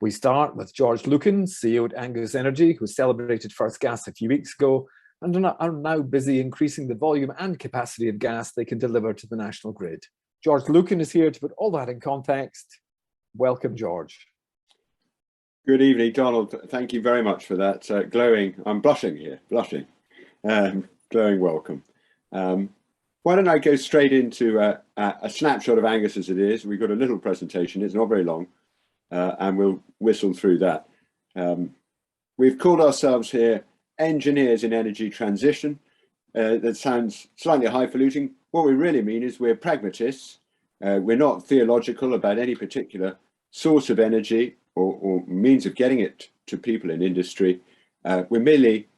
We start with George Lucan, CEO at Angus Energy, who celebrated first gas a few weeks ago and are now busy increasing the volume and capacity of gas they can deliver to the national grid. George Lucan is here to put all that in context. Welcome, George. Good evening, Donald. Thank you very much for that glowing, I'm blushing here, glowing welcome. Why don't I go straight into a snapshot of Angus as it is. We've got a little presentation, it's not very long, and we'll whistle through that. We've called ourselves here engineers in energy transition. That sounds slightly highfalutin. What we really mean is we're pragmatists. We're not theological about any particular source of energy or means of getting it to people in industry. We're merely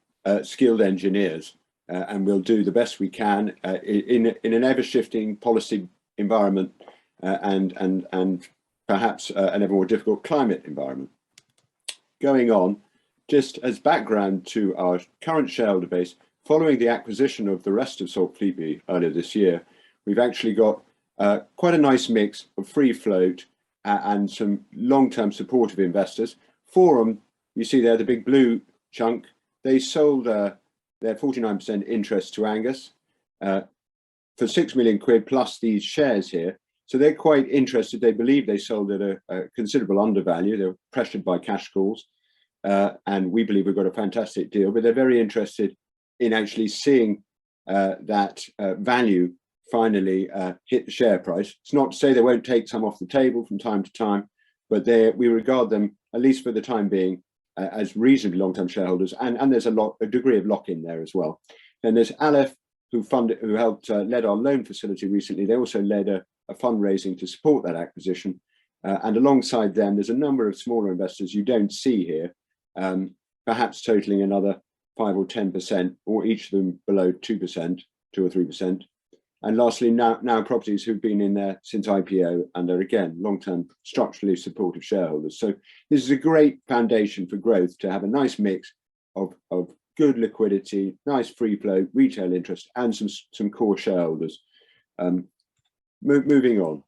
skilled engineers, and we'll do the best we can in an ever-shifting policy environment and perhaps an ever more difficult climate environment. Going on, just as background to our current shareholder base, following the acquisition of the rest of Saltfleetby earlier this year, we've actually got quite a nice mix of free float and some long-term supportive investors. Forum, you see there, the big blue chunk, they sold their 49% interest to Angus for £6 million plus these shares here. So they're quite interested. They believe they sold at a considerable undervalue. They're pressured by cash calls. And we believe we've got a fantastic deal, but they're very interested in actually seeing that value finally hit the share price. It's not to say they won't take some off the table from time to time, but we regard them, at least for the time being, as reasonably long-term shareholders, and there's a degree of lock-in there as well. And there's Aleph, who helped led our loan facility recently. They also led a fundraising to support that acquisition, and alongside them there's a number of smaller investors you don't see here, perhaps totaling another 5 or 10%, or each of them below 2%, 2 or 3%. And lastly, now properties who've been in there since IPO and are again long-term structurally supportive shareholders. So this is a great foundation for growth, to have a nice mix of good liquidity, nice free flow, retail interest, and some core shareholders. Moving on.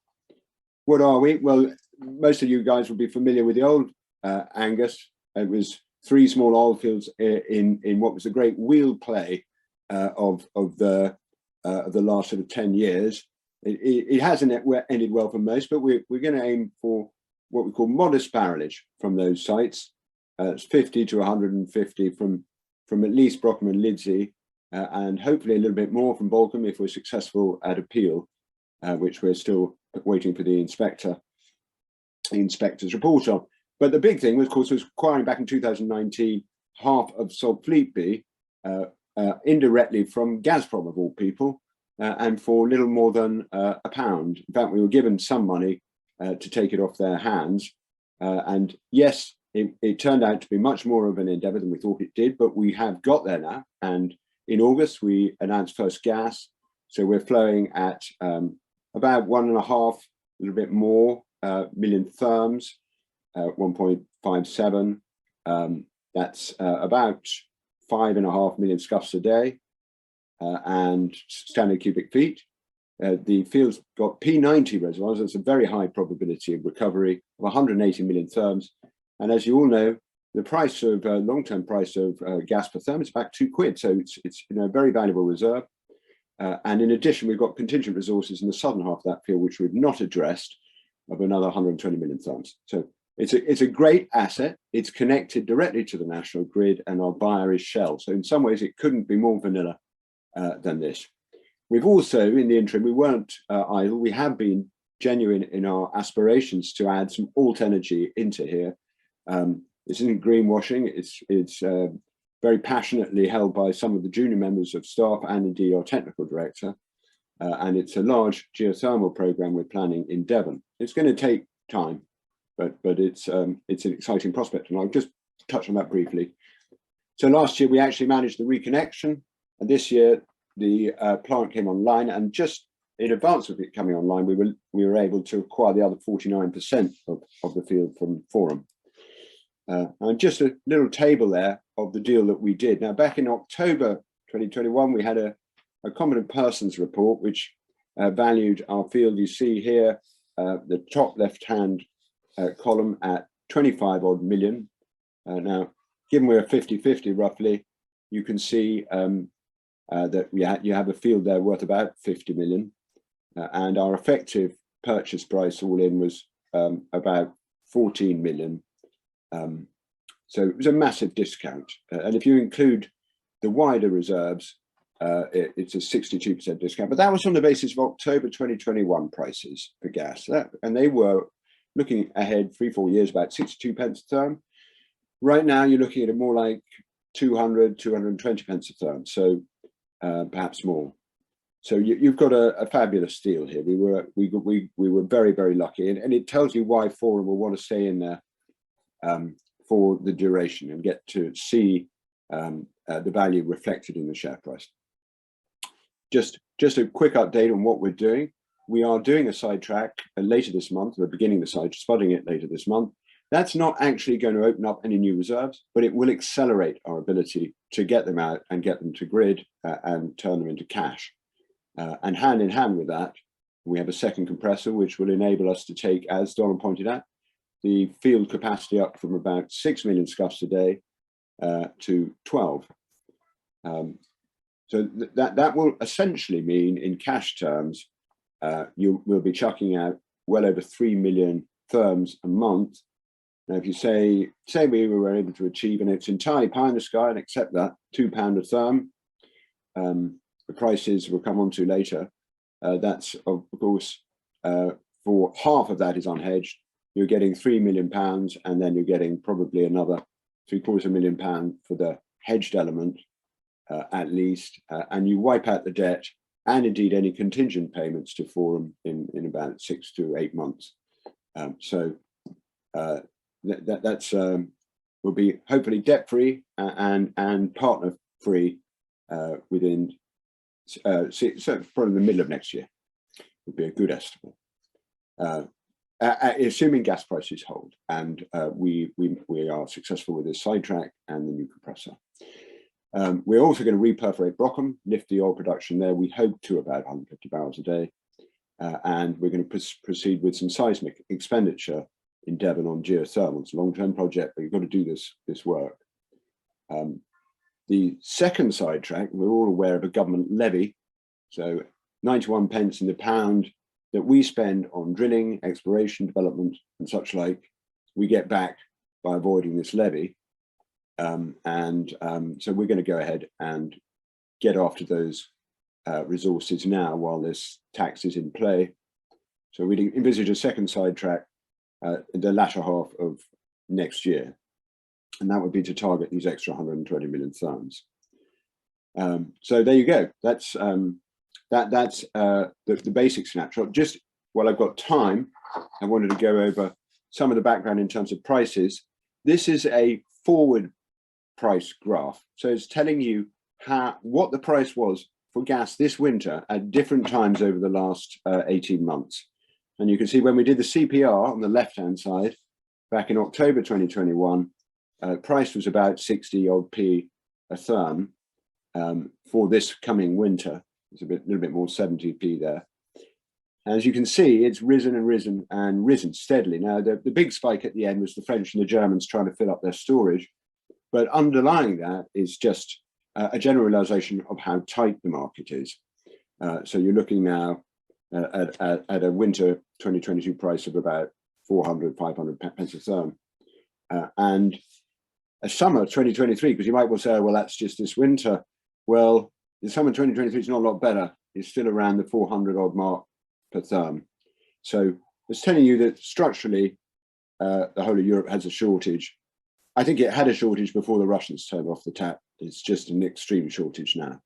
What are we? Well, most of you guys will be familiar with the old Angus. It was 3 small oil fields in what was a great wheel play of the last sort of 10 years. It hasn't ended well for most, but we're going to aim for what we call modest barrelage from those sites. It's 50 to 150 from at least Brockham and Lidsey, and hopefully a little bit more from Balcombe if we're successful at appeal, which we're still waiting for the inspector's report on. But the big thing, of course, was acquiring back in 2019 half of Saltfleetby, indirectly from Gazprom of all people, and for little more than £1. In fact, we were given some money to take it off their hands, and yes, it turned out to be much more of an endeavour than we thought it did, but we have got there now. And in August we announced first gas, so we're flowing at about 1.5, a little bit more million therms, 1.57. That's about 5.5 million SCUFFS a day, and standard cubic feet. The field's got P90 reservoirs. That's a very high probability of recovery of 180 million therms. And as you all know, the price of long-term price of gas per therm is about £2. So it's a very valuable reserve. And in addition, we've got contingent resources in the southern half of that field, which we've not addressed, of another 120 million therms. So it's a great asset. It's connected directly to the national grid, and our buyer is Shell. So in some ways, it couldn't be more vanilla than this. We've also, in the interim, we weren't idle. We have been genuine in our aspirations to add some alt energy into here. This isn't greenwashing. It's very passionately held by some of the junior members of staff and indeed our technical director. And it's a large geothermal program we're planning in Devon. It's going to take time, but it's an exciting prospect, and I'll just touch on that briefly. So last year we actually managed the reconnection, and this year the plant came online, and just in advance of it coming online, we were able to acquire the other 49% of the field from Forum. And just a little table there of the deal that we did. Now, back in October 2021, we had a competent persons report which valued our field. You see here the top left-hand column at 25 odd million. Now, given we're 50-50 roughly, you can see that you have a field there worth about 50 million. And our effective purchase price all in was about 14 million. So it was a massive discount. And if you include the wider reserves, it's a 62% discount. But that was on the basis of October 2021 prices for gas. And they were looking ahead 3-4 years, about 62 pence a therm. Right now, you're looking at it more like 200, 220 pence a therm. So perhaps more. So you've got a fabulous deal here. We were very, very lucky, and it tells you why Forum will want to stay in there for the duration and get to see the value reflected in the share price. Just a quick update on what we're doing. We are doing a sidetrack later this month. We're beginning the spudding it later this month. That's not actually going to open up any new reserves, but it will accelerate our ability to get them out and get them to grid and turn them into cash. And hand in hand with that, we have a second compressor, which will enable us to take, as Donald pointed out, the field capacity up from about 6 million SCUFFS a day to 12. So that will essentially mean, in cash terms, you will be chucking out well over 3 million therms a month. Now, if you say we were able to achieve, and it's entirely pie in the sky, and accept that, £2 a therm, the prices we'll come on to later. That's of course for half of that is unhedged. You're getting £3 million, and then you're getting probably another £750,000 for the hedged element, at least, and you wipe out the debt and indeed any contingent payments to Forum in about 6 to 8 months. So that's will be hopefully debt free and partner free within. So probably the middle of next year would be a good estimate, assuming gas prices hold and we are successful with this sidetrack and the new compressor. We're also going to reperforate Brockham, lift the oil production there. We hope to about 150 barrels a day, and we're going to proceed with some seismic expenditure in Devon on geothermal. It's a long-term project, but you've got to do this work. The second sidetrack, we're all aware of a government levy, so 91 pence in the pound that we spend on drilling, exploration, development, and such like, we get back by avoiding this levy. So we're going to go ahead and get after those resources now while this tax is in play. So we envisage a second sidetrack in the latter half of next year. And that would be to target these extra 120 million therms. So there you go. That's the basic snapshot. Just while I've got time, I wanted to go over some of the background in terms of prices. This is a forward price graph. So it's telling you what the price was for gas this winter at different times over the last 18 months. And you can see when we did the CPR on the left-hand side, back in October 2021, price was about 60 odd p a therm for this coming winter. It's a little bit more, 70p there. As you can see, it's risen and risen and risen steadily. Now, the big spike at the end was the French and the Germans trying to fill up their storage, but underlying that is just a general realization of how tight the market is. So you're looking now at a winter 2022 price of about 400, 500 pence a therm, and a summer 2023, because you might well say, oh, well, that's just this winter. Well, the summer 2023 is not a lot better. It's still around the 400 odd mark per therm. So it's telling you that structurally, the whole of Europe has a shortage. I think it had a shortage before the Russians turned off the tap. It's just an extreme shortage now.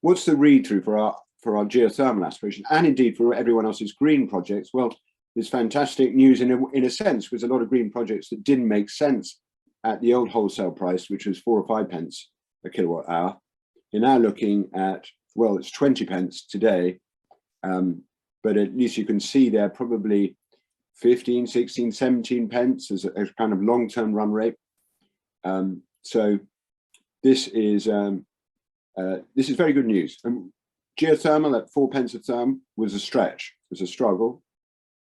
What's the read-through for our geothermal aspiration, and indeed for everyone else's green projects? Well, there's fantastic news in a sense, because a lot of green projects that didn't make sense at the old wholesale price, which was 4 or 5 pence a kilowatt hour, you're now looking at, well, it's 20 pence today, but at least you can see they're probably 15, 16, 17 pence as a kind of long-term run rate. So this is very good news. Geothermal at 4 pence a therm was a stretch, was a struggle,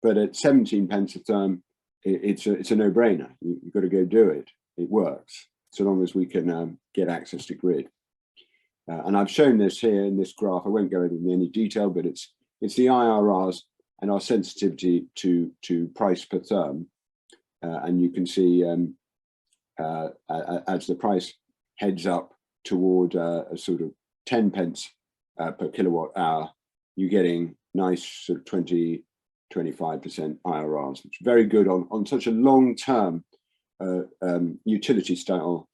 but at 17 pence a therm, it's a no-brainer. You've got to go do it. It works, so long as we can get access to grid. And I've shown this here in this graph. I won't go into any detail, but it's the IRRs and our sensitivity to price per therm. And you can see as the price heads up toward a sort of 10 pence per kilowatt hour, you're getting nice sort of 20-25% IRRs. It's very good on such a long-term utility style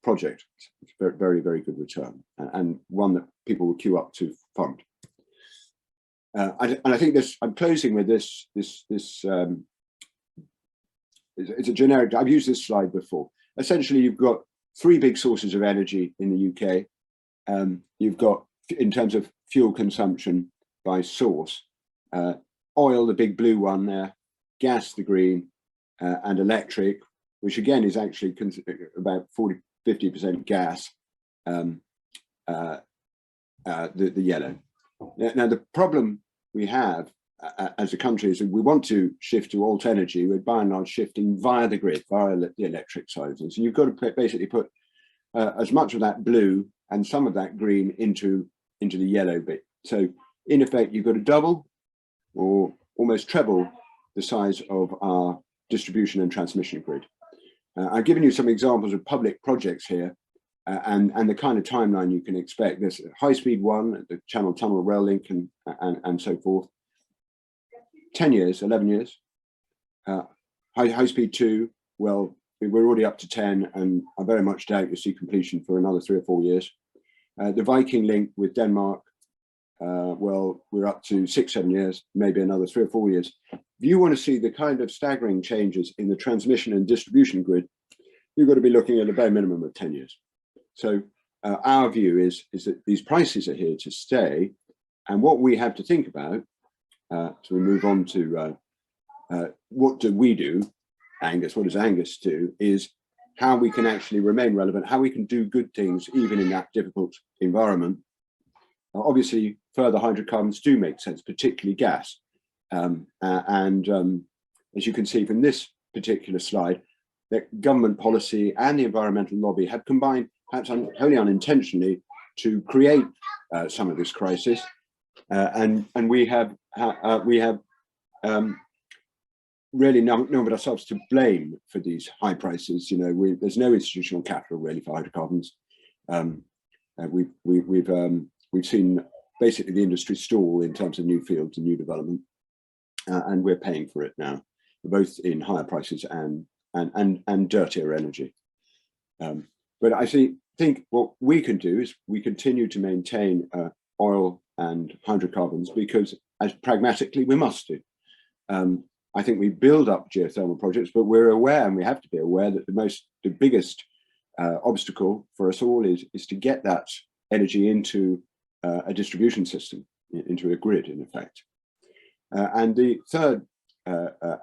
project. It's very, very good return, and one that people will queue up to fund. And I think this, I'm closing with this. It's a generic. I've used this slide before. Essentially, you've got three big sources of energy in the UK. You've got, in terms of fuel consumption by source, oil, the big blue one there, gas, the green, and electric, which again is actually about 40-50% gas, the yellow. Now, the problem we have as a country is that we want to shift to alt energy. We're by and large shifting via the grid, via the electric side of things. So you've got to basically put as much of that blue and some of that green into the yellow bit. So in effect, you've got to double or almost treble the size of our distribution and transmission grid. I've given you some examples of public projects here and the kind of timeline you can expect. There's high-speed one, the Channel Tunnel rail link and so forth. 10 years, 11 years. High-speed 2, well, we're already up to 10, and I very much doubt you'll see completion for another 3 or 4 years. The Viking link with Denmark, well, we're up to 6-7 years, maybe another 3 or 4 years. If you want to see the kind of staggering changes in the transmission and distribution grid, you've got to be looking at a bare minimum of 10 years. So our view is that these prices are here to stay, and what we have to think about, so we move on to what do we do, Angus, what does Angus do, is how we can actually remain relevant, how we can do good things even in that difficult environment. Obviously, further hydrocarbons do make sense, particularly gas. As you can see from this particular slide, that government policy and the environmental lobby have combined, perhaps wholly unintentionally, to create some of this crisis. And we have really none but ourselves to blame for these high prices. You know, there's no institutional capital really for hydrocarbons. We've seen basically the industry stall in terms of new fields and new development, and we're paying for it now, both in higher prices and dirtier energy. But I think what we can do is we continue to maintain oil and hydrocarbons because, as pragmatically, we must do. I think we build up geothermal projects, but we're aware, and we have to be aware, that the biggest obstacle for us all is to get that energy into a distribution system, into a grid, in effect. And the third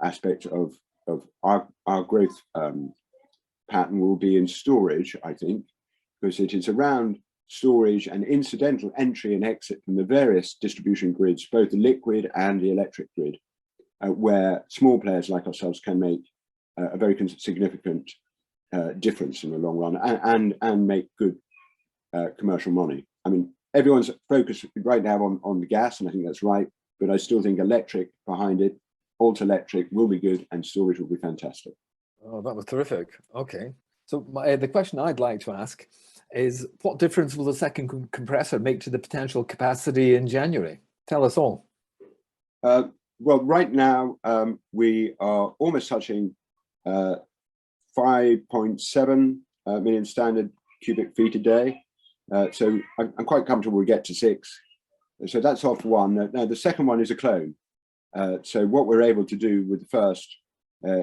aspect of our growth pattern will be in storage, I think, because it is around storage and incidental entry and exit from the various distribution grids, both the liquid and the electric grid, where small players like ourselves can make a very significant difference in the long run and make good commercial money. I mean, everyone's focused right now on the gas, and I think that's right, but I still think electric behind it, alt electric will be good, and storage will be fantastic. Oh, that was terrific. Okay. So the question I'd like to ask is, what difference will the second compressor make to the potential capacity in January? Tell us all. Well, right now, we are almost touching 5.7 million standard cubic feet a day. So I'm quite comfortable we get to 6. So that's off one. Now, the second one is a clone. So what we're able to do with the first,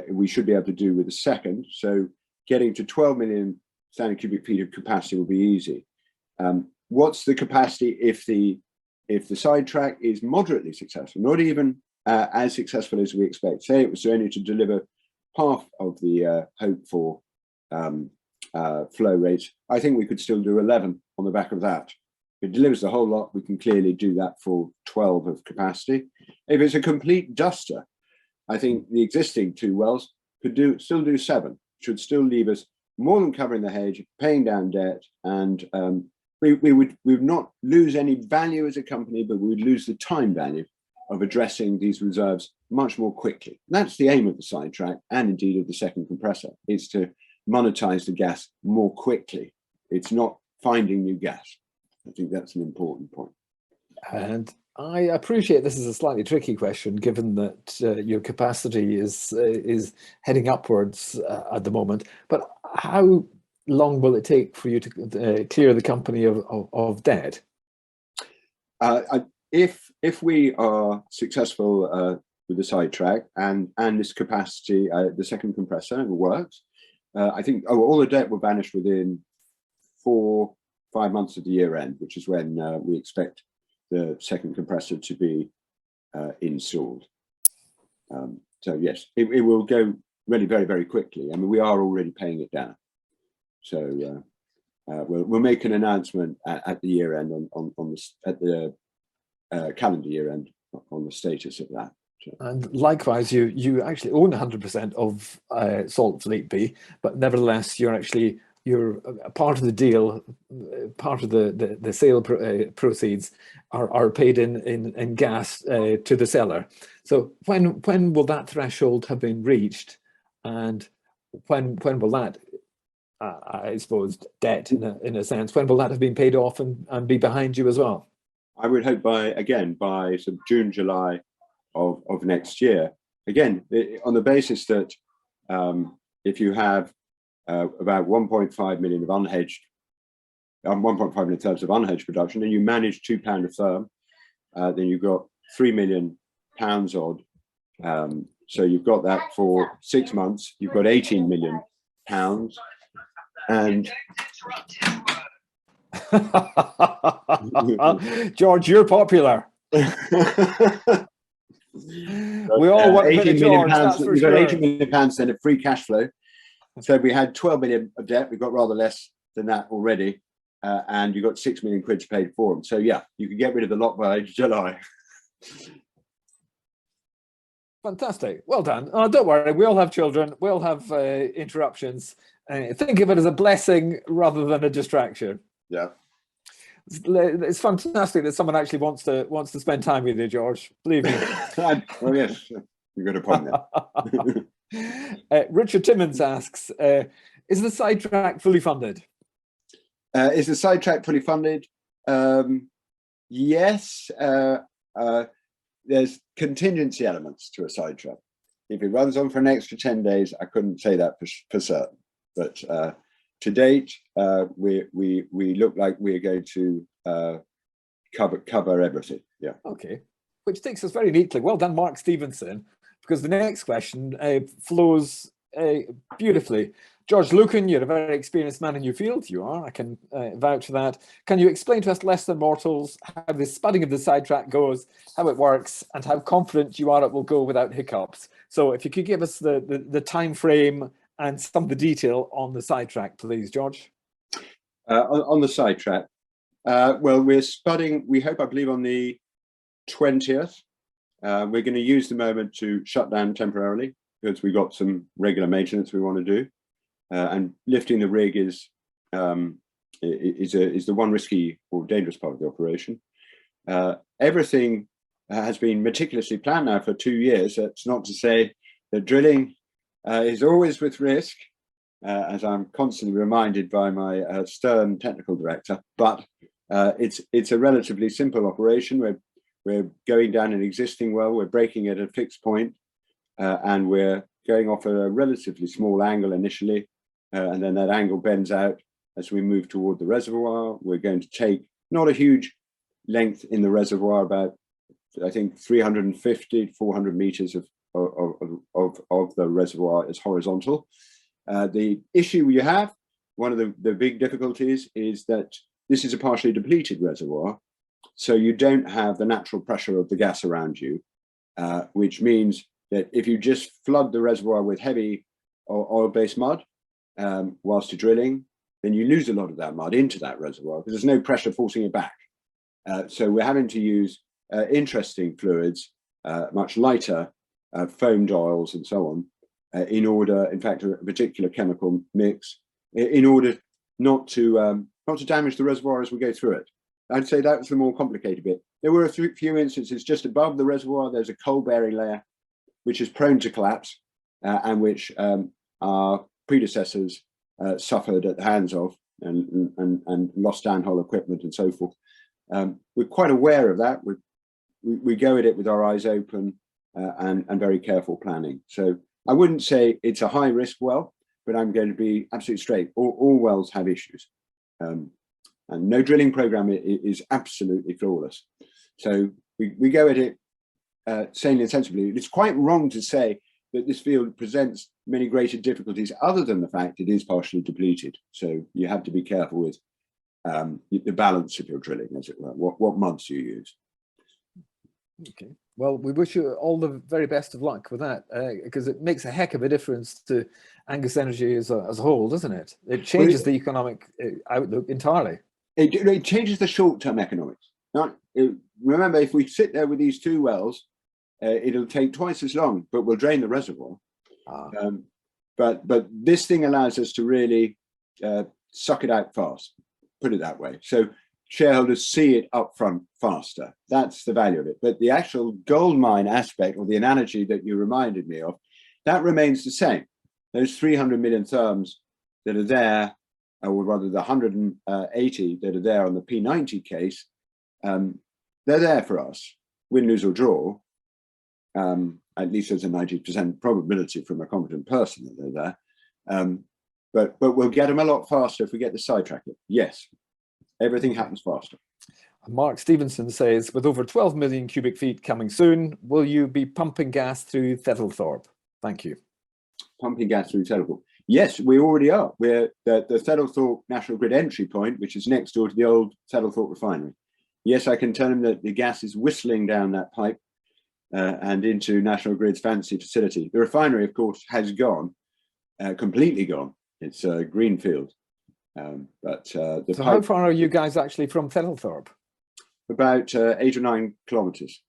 we should be able to do with the second. So getting to 12 million standard cubic feet of capacity will be easy. What's the capacity if the SIDETRACK is moderately successful, not even as successful as we expect? Say it was only to deliver half of the hoped for flow rate, I think we could still do 11 on the back of that. If it delivers the whole lot, we can clearly do that for 12 of capacity. If it's a complete duster, I think the existing 2 wells could still do 7, should still leave us more than covering the hedge, paying down debt, and we would not lose any value as a company, but we would lose the time value of addressing these reserves much more quickly. And that's the aim of the sidetrack, and indeed of the second compressor, is to monetize the gas more quickly. It's not finding new gas. I think that's an important point. And I appreciate this is a slightly tricky question, given that your capacity is heading upwards at the moment. But how long will it take for you to clear the company of debt? If we are successful with the sidetrack and this capacity, the second compressor works, I think all the debt will vanish within 4-5 months of the year end, which is when we expect the second compressor to be installed. So yes, it will go really very, very quickly. I mean, we are already paying it down. So we'll make an announcement at the year end at the calendar year end on the status of that. So. And likewise, you actually own 100% of Saltfleetby, but nevertheless, you're a part of the deal, part of the sale proceeds are paid in gas to the seller. So when will that threshold have been reached, and when will that, I suppose, debt in a sense, when will that have been paid off and be behind you as well? I would hope by sort of June, July of next year. Again, on the basis that if you have about 1.5 million of unhedged, 1.5 million tons of unhedged production, and you manage £2 a therm, then you've got £3 million odd. So you've got that for 6 months. You've got £18 million, and George, you're popular. We all want a bit of George, that's for we've sure. got £18 million then of free cash flow. So we had 12 million of debt. We've got rather less than that already, and you got 6 million quid to pay for them. So yeah, you can get rid of the lot by July. Fantastic. Well done. Oh, don't worry, we all have children. We'll have interruptions. Think of it as a blessing rather than a distraction. Yeah. It's fantastic that someone actually wants to spend time with you, George. Believe me. Well, yes, you've got a point there. Richard Timmons asks, is the sidetrack fully funded? Is the sidetrack fully funded? Yes. There's contingency elements to a sidetrack. If it runs on for an extra 10 days, I couldn't say that for certain. But to date, we look like we're going to cover everything. Yeah. Okay. Which takes us very neatly. Well done, Mark Stevenson, because the next question flows beautifully. George Lucan, you're a very experienced man in your field. You are, I can vouch for that. Can you explain to us less than mortals how the spudding of the sidetrack goes, how it works, and how confident you are it will go without hiccups? So if you could give us the time frame and some of the detail on the sidetrack, please, George. On the sidetrack, well, we're spudding, we hope, I believe, on the 20th. We're going to use the moment to shut down temporarily because we've got some regular maintenance we want to do. And lifting the rig is the one risky or dangerous part of the operation. Everything has been meticulously planned now for 2 years. That's not to say that drilling is always with risk, as I'm constantly reminded by my stern technical director. But it's a relatively simple operation. We're going down an existing well. We're breaking it at a fixed point, and we're going off at a relatively small angle initially. And then that angle bends out as we move toward the reservoir. We're going to take not a huge length in the reservoir, about, I think, 350 to 400 meters of the reservoir is horizontal. The issue you have, one of the big difficulties, is that this is a partially depleted reservoir. So you don't have the natural pressure of the gas around you, which means that if you just flood the reservoir with heavy oil-based mud, whilst you're drilling, then you lose a lot of that mud into that reservoir because there's no pressure forcing it back. So we're having to use interesting fluids, much lighter, foamed oils and so on, in order, in fact, a particular chemical mix, in order not to damage the reservoir as we go through it. I'd say that was the more complicated bit. There were a few instances just above the reservoir. There's a coal-bearing layer, which is prone to collapse, and which our predecessors suffered at the hands of, and lost downhole equipment and so forth. We're quite aware of that. We go at it with our eyes open and very careful planning. So I wouldn't say it's a high-risk well, but I'm going to be absolutely straight. All wells have issues. And no drilling program is absolutely flawless. So we go at it sanely and sensibly. It's quite wrong to say that this field presents many greater difficulties other than the fact it is partially depleted. So you have to be careful with the balance of your drilling, as it were, what months you use. Okay. Well, we wish you all the very best of luck with that, because it makes a heck of a difference to Angus Energy as a whole, doesn't it? It changes the economic outlook entirely. It changes the short-term economics. Now, remember, if we sit there with these two wells, it'll take twice as long, but we'll drain the reservoir. But this thing allows us to really suck it out fast, put it that way. So shareholders see it up front faster. That's the value of it. But the actual gold mine aspect, or the analogy that you reminded me of, that remains the same. Those 300 million therms that are there, or rather the 180 that are there on the P90 case, they're there for us, win, lose or draw. At least there's a 90% probability from a competent person that they're there. But we'll get them a lot faster if we get the sidetrack it. Yes, everything happens faster. Mark Stevenson says, with over 12 million cubic feet coming soon, will you be pumping gas through Thistlethorpe? Thank you. Pumping gas through Thistlethorpe. Yes, we already are. We're the Thistlethorpe National Grid entry point, which is next door to the old Thistlethorpe refinery. Yes, I can tell him that the gas is whistling down that pipe and into National Grid's fancy facility. The refinery, of course, has gone, completely gone. It's a greenfield. So how far are you guys actually from Thistlethorpe? About 8 or 9 kilometers.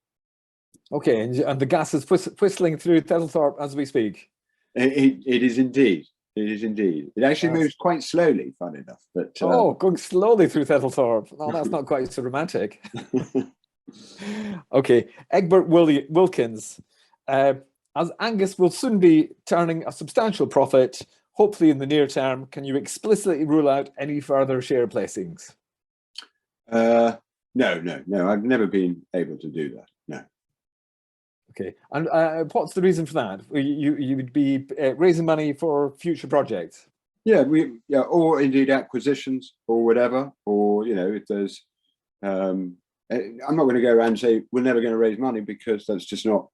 Okay, and the gas is whistling through Thistlethorpe as we speak. It is indeed. It is indeed. It actually moves quite slowly, funny enough. But going slowly through Thistlethorpe. Oh, that's not quite so romantic. Okay, Egbert Wilkins. As Angus will soon be turning a substantial profit, hopefully in the near term, can you explicitly rule out any further share placings? No. I've never been able to do that. No. Okay, and what's the reason for that? You would be raising money for future projects? Yeah, or indeed acquisitions or whatever, or if there's, I'm not going to go around and say we're never going to raise money, because that's just not.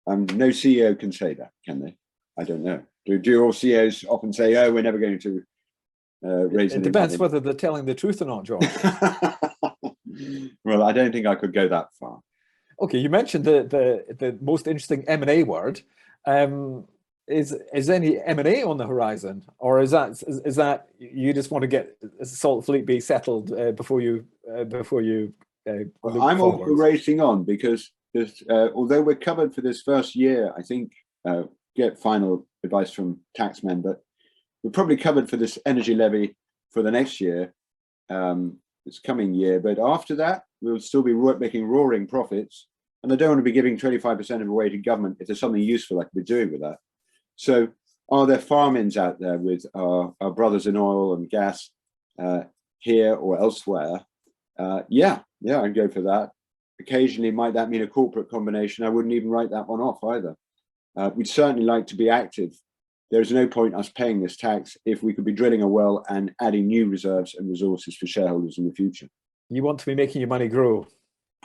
No CEO can say that, can they? I don't know. Do all CEOs often say, "Oh, we're never going to raise"? It depends whether they're telling the truth or not, George. Well, I don't think I could go that far. Okay, you mentioned the most interesting M&A word. Is any M&A on the horizon, or is that you just want to get Saltfleetby settled before you I'm also racing on, because although we're covered for this first year, I think get final advice from taxmen, but we're probably covered for this energy levy for the next year, this coming year. But after that, we'll still be making roaring profits, and I don't want to be giving 25% of away to government if there's something useful I could be doing with that. So are there farm-ins out there with our brothers in oil and gas here or elsewhere? Yeah, I'd go for that. Occasionally, might that mean a corporate combination? I wouldn't even write that one off either. We'd certainly like to be active. There's no point us paying this tax if we could be drilling a well and adding new reserves and resources for shareholders in the future. You want to be making your money grow.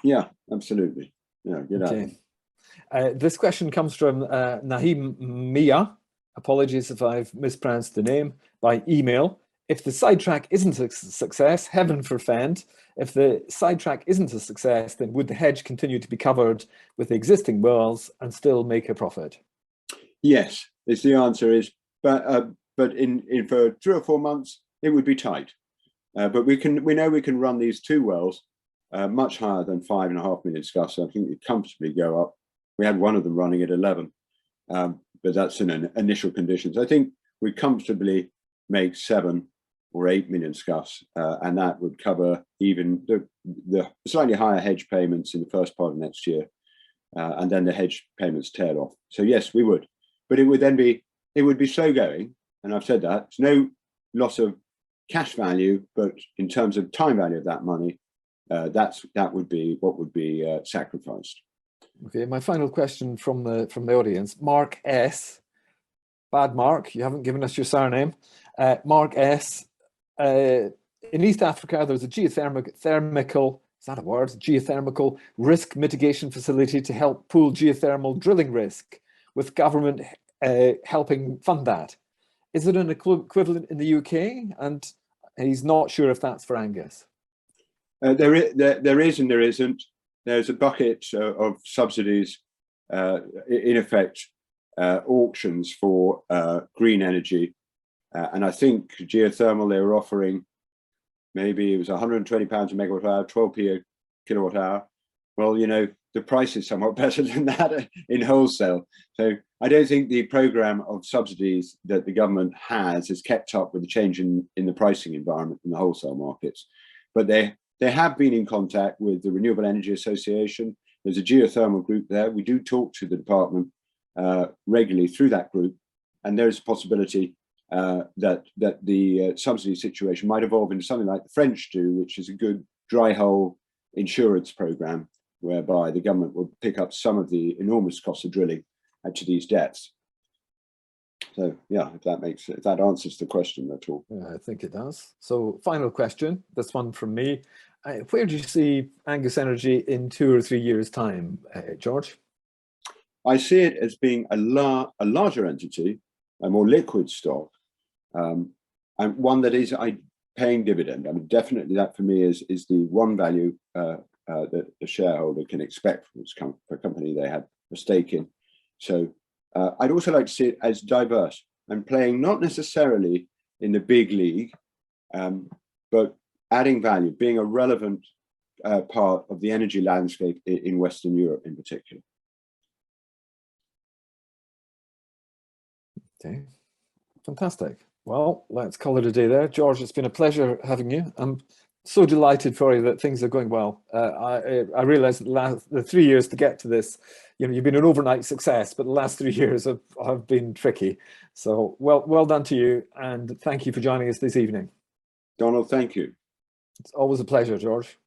Yeah, absolutely. Yeah, okay. This question comes from Nahim Mia. Apologies if I've mispronounced the name, by email. If the sidetrack isn't a success, heaven forfend. If the sidetrack isn't a success, then would the hedge continue to be covered with the existing wells and still make a profit? Yes, the answer is, but in for 3 or 4 months it would be tight. But we know we can run these 2 wells much higher than 5.5 million SCUFFS. So I think we comfortably go up. We had one of them running at 11. that's an initial conditions. I think we comfortably make 7 or 8 million SCUFFS, and that would cover even the slightly higher hedge payments in the first part of next year, and then the hedge payments tail off. So yes, we would, but it would be slow going, and I've said that. It's no loss of cash value, but in terms of time value of that money, that would be what would be sacrificed. Okay, my final question from the audience, Mark S. Bad Mark, you haven't given us your surname. Mark S. In East Africa, there's a geothermal risk mitigation facility to help pool geothermal drilling risk, with government helping fund that. Is it an equivalent in the UK? And he's not sure if that's for Angus. There is and there isn't. There's a bucket of subsidies, in effect, auctions for green energy. And I think geothermal, they were offering, maybe it was £120 a megawatt hour, 12p a kilowatt hour. Well, you know, the price is somewhat better than that in wholesale. So I don't think the program of subsidies that the government has kept up with the change in the pricing environment in the wholesale markets. But they have been in contact with the Renewable Energy Association. There's a geothermal group there. We do talk to the department regularly through that group, and there's a possibility that the subsidy situation might evolve into something like the French do, which is a good dry hole insurance program, whereby the government will pick up some of the enormous costs of drilling to these depths. So yeah, if that answers the question at all. Yeah, I think it does. So final question, this one from me. Where do you see Angus Energy in 2 or 3 years' time, George? I see it as being a larger entity, a more liquid stock, and one that is paying dividend. I mean, definitely that for me is the one value that the shareholder can expect from a company they had a stake in. So I'd also like to see it as diverse and playing not necessarily in the big league, but adding value, being a relevant part of the energy landscape in Western Europe in particular. Okay, fantastic. Well, let's call it a day there. George, it's been a pleasure having you. I'm so delighted for you that things are going well. I realize that the 3 years to get to this, you know, you've been an overnight success, but the last 3 years have been tricky. So well done to you, and thank you for joining us this evening. Donald, thank you. It's always a pleasure, George.